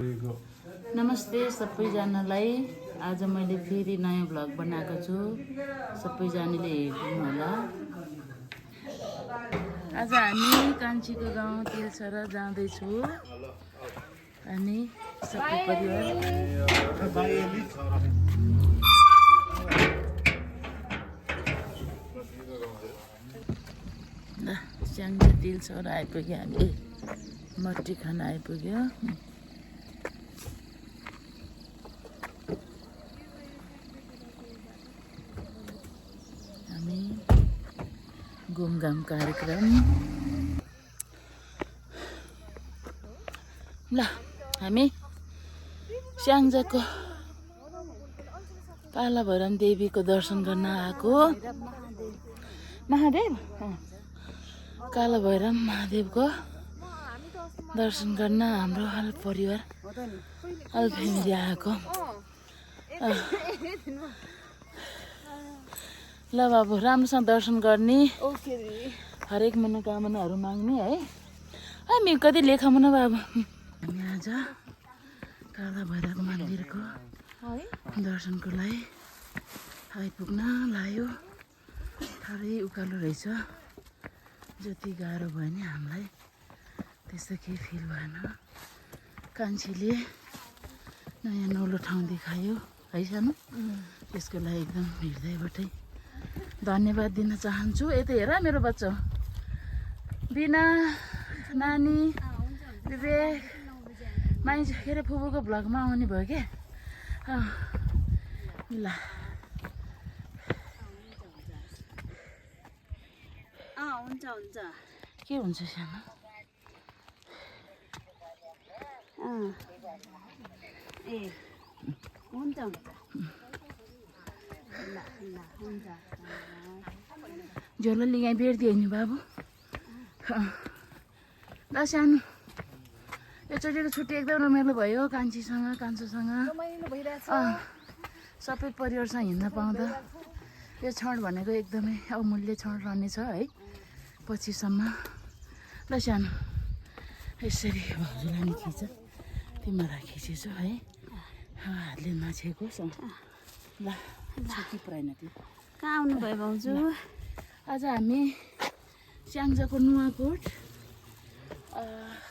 नमस्ते सबैजनालाई। आज मैले फेरि नयाँ भ्लग बनाएको छु, सबैजनाले हेर्नु होला। आज हामी कान्छीको गाउँ तिलसरा जाँदैछु अनि सबै परिवार। ल स्याङ्जा तिलसरा आइपुग्यो, हामी मट्टी खान आइपुग्यो। हामी घुमघाम कार्यक्रम। ल हामी स्याङ्जाको काला भैरम देवीको दर्शन गर्न आएको। महादेव काला भैरम महादेवको दर्शन गर्न हाम्रो हल परिवार हल फ्यामिली आएको। ल बाबु राम्रोसँग दर्शन गर्ने, हरेक मनोकामनाहरू माग्ने है। हामी कति लेखाउँ न बाबु। हामी आज काला भैरव मन्दिरको दर्शनको लागि आइपुग्न लाग्यो। साह्रै उकालो रहेछ, जति गाह्रो भयो नि हामीलाई त्यस्तो केही फिल भएन। कान्छीले नयाँ नौलो ठाउँ देखायो है सानो, त्यसको लागि एकदम हृदयबाटै धन्यवाद दिन चाहन्छु। यता हेर मेरो बच्चा बिना नानी विवेक मान्छे के अरे फुपूको भ्लगमा आउने भयो क्या। ल हुन्छ हुन्छ के हुन्छ सानो? ए हुन्छ हुन्छ ल ल हुन्छ। झोलले यहाँ बेर्दियो नि बाबु। ल सानो योचोटिको छुट्टी एकदम रमाइलो भयो कान्छीसँग कान्छोसँग, सबै परिवारसँग हिँड्न पाउँदा। यो क्षण भनेको एकदमै अमूल्य क्षण रहनेछ है पछिसम्म। ल सानो यसरी भाउजूलाई नि खिच, तिमीलाई खिचेछु है, हातले नछेकोस्। ल छुट्टी परेन त्यो। कहाँ आउनुभयो भाउजू? आज हामी स्याङ्जाको नुवाकोट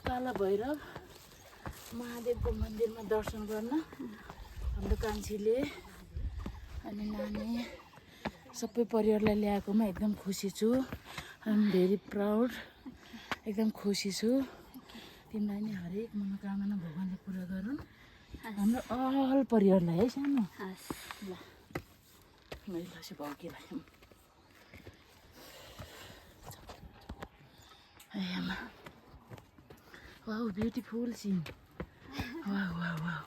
काला भैरव महादेवको मन्दिरमा दर्शन गर्न हाम्रो कान्छीले अनि नानी सबै परिवारलाई ल्याएकोमा एकदम खुसी छु। आइ एम भेरी प्राउड, एकदम खुसी छु। तिमीलाई नि हरेक मनोकामना भगवान्ले पुरा गरून्, हाम्रो अल परिवारलाई है सानो। ल मैले लसी भाउकीलाई आमा wow beautiful scene. Wow wow wow.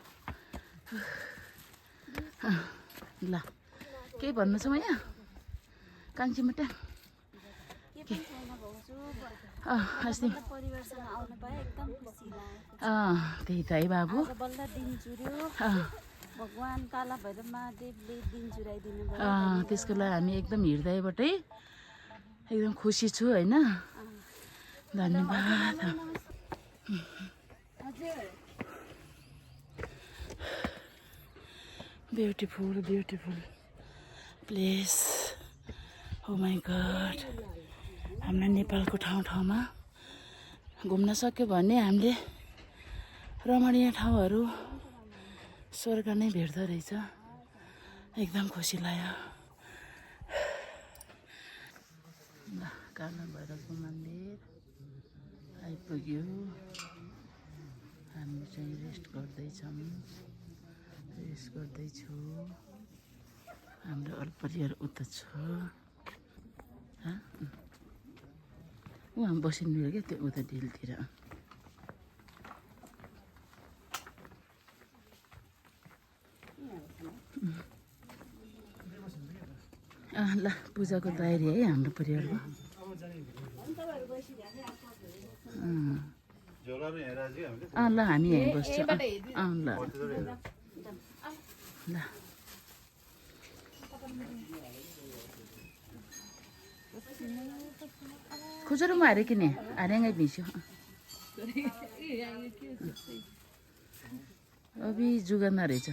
ल केही भन्नु छ यहाँ कान्छी मात्रै? अस्ति परिवारसँग आउनु पाए एकदम खुसी लाग्यो। त्यही त है बाबु, बल्ल दिन जुर्यो, भगवान् काला भैरव महादेवले दिन जुराइदिनु भयो। त्यसको लागि हामी एकदम हृदयबाटै एकदम खुसी छु होइन। धन्यवाद। Beautiful beautiful place. Oh my god, हाम्रो नेपालको ठाउँ ठाउँमा घुम्न सक्यो भने हामीले रमणीय ठाउँहरू स्वर्ग नै भेट्दो रहेछ। एकदम खुसी लाग्यो। ल काला भैरवको मन्दिर आइपुग्यो। हामी चाहिँ रेस्ट गर्दैछौँ, रेस्ट गर्दैछु। हाम्रो अल्परिवार उता छ, उहाँ बसिनु मिल्यो क्या त्यो उता डिलतिर। ल पूजाको तयारी है हाम्रो परिवारको। ल हामी यहीँ बस्छौँ। ल ल खुजरो म हारे किने हारेङ्गै भिस्यो। अभि जुगाना रहेछ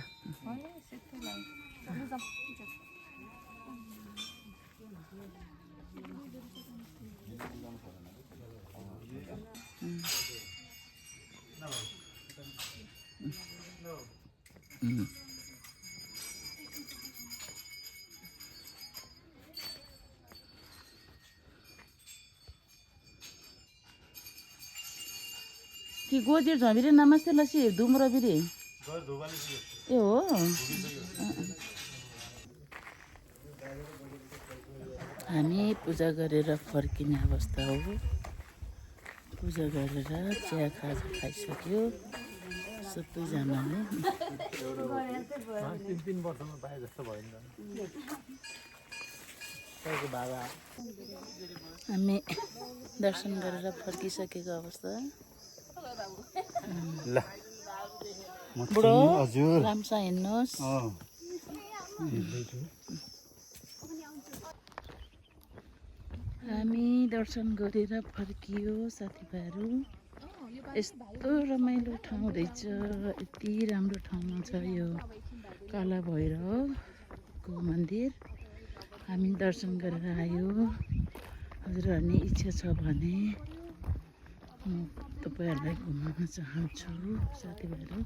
कि गोजिर झमिरे नमस्ते लसी धुम्रो बिरे ए हो हामी पूजा गरेर फर्किने अवस्था हो पूजा गरेर चिया खाजा खाइसक्यो सबैजनाले हामी दर्शन गरेर फर्किसकेको अवस्था बुढो राम्रोसँग हिँड्नुहोस् हामी दर्शन गरेर फर्कियो साथीभाइहरू यस्तो रमाइलो ठाउँ रहेछ यति राम्रो ठाउँमा छ यो काला भैरवको मन्दिर हामी दर्शन गरेर आयो हजुरहरूले इच्छा छ भने म तपाईँहरूलाई घुमाउन चाहन्छु साथीभाइहरू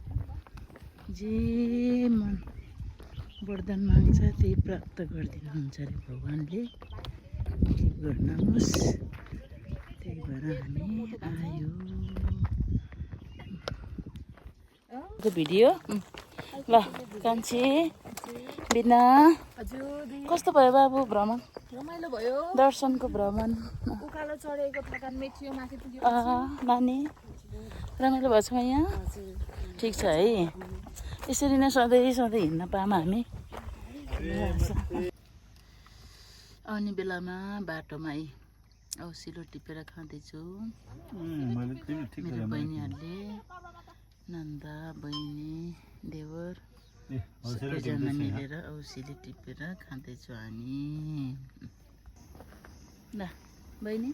जे मन वरदान माग्छ त्यही प्राप्त गरिदिनुहुन्छ अरे भगवान्ले गर्नुहोस् त्यही भएर हामी आयो भिडियो ल कान्छी बिना कस्तो भयो बाबु भ्रमण रमाइलो भयो दर्शनको भ्रमण उकालो चढेको थकान मेटियो माथि पुग्यो नानी रमाइलो भएको छ यहाँ ठिक छ है यसरी नै सधैँ सधैँ हिँड्न पामा हामी आउने बेलामा बाटोमा औसिलो टिपेर खाँदैछु मेरो बहिनीहरूले नन्दा बहिनी देवर सबैजना मिलेर औसिलो टिपेर खाँदैछु हामी ल बहिनी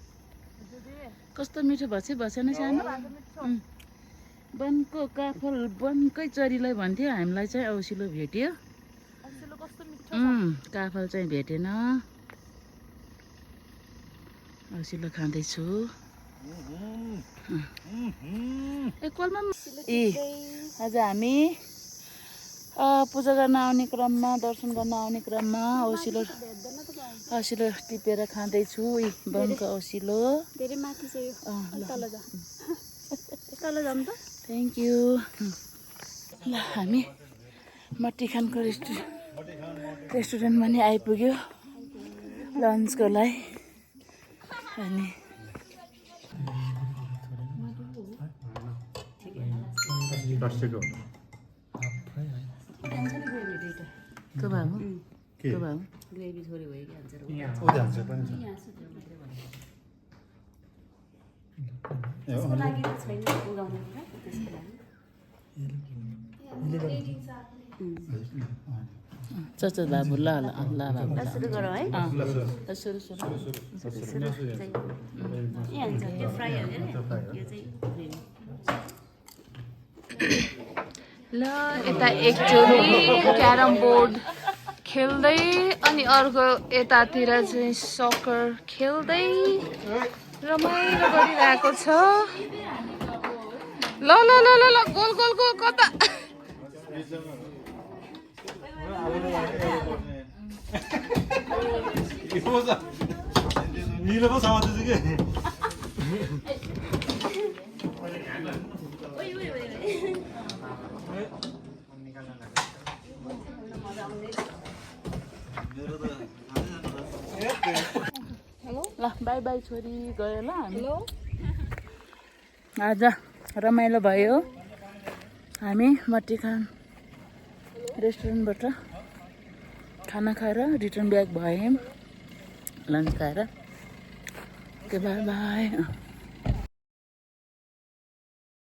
कस्तो मिठो भएछ भएन सानो वनको काफल वनकै चरीलाई भन्थ्यो हामीलाई चाहिँ औसिलो भेट्यो काफल चाहिँ भेटेन औसिलो खाँदैछु आज हामी पूजा गर्न आउने क्रममा दर्शन गर्न आउने क्रममा औसिलो टिपेर खाँदैछु वनको औसिलो थ्याङ्क यू ल हामी मट्टीखानको रेस्टुरेन्टमा नि आइपुग्यो लन्चको लागि अनि ग्रेभी थोरै भयो कि त्यसको लागि त छैन उगाउने कुरा त्यसको लागि चचा बाबु ल ल ल बाबु सुरु गरौँ है सुरु त्यो फ्राई हो क्या यो चाहिँ ल यता एकचोटि क्यारम बोर्ड खेल्दै अनि अर्को यतातिर चाहिँ सकर खेल्दै रमाइलो गरिरहेको छ ल ल ल ल ल गोल गोल गोल कता ल बाई बाई छोरी गयो ल हामी आज रमाइलो भयो हामी मट्टीखान रेस्टुरेन्टबाट खाना खाएर रिटर्न ब्याक भयौँ लन्च खाएर ओके बाई बाई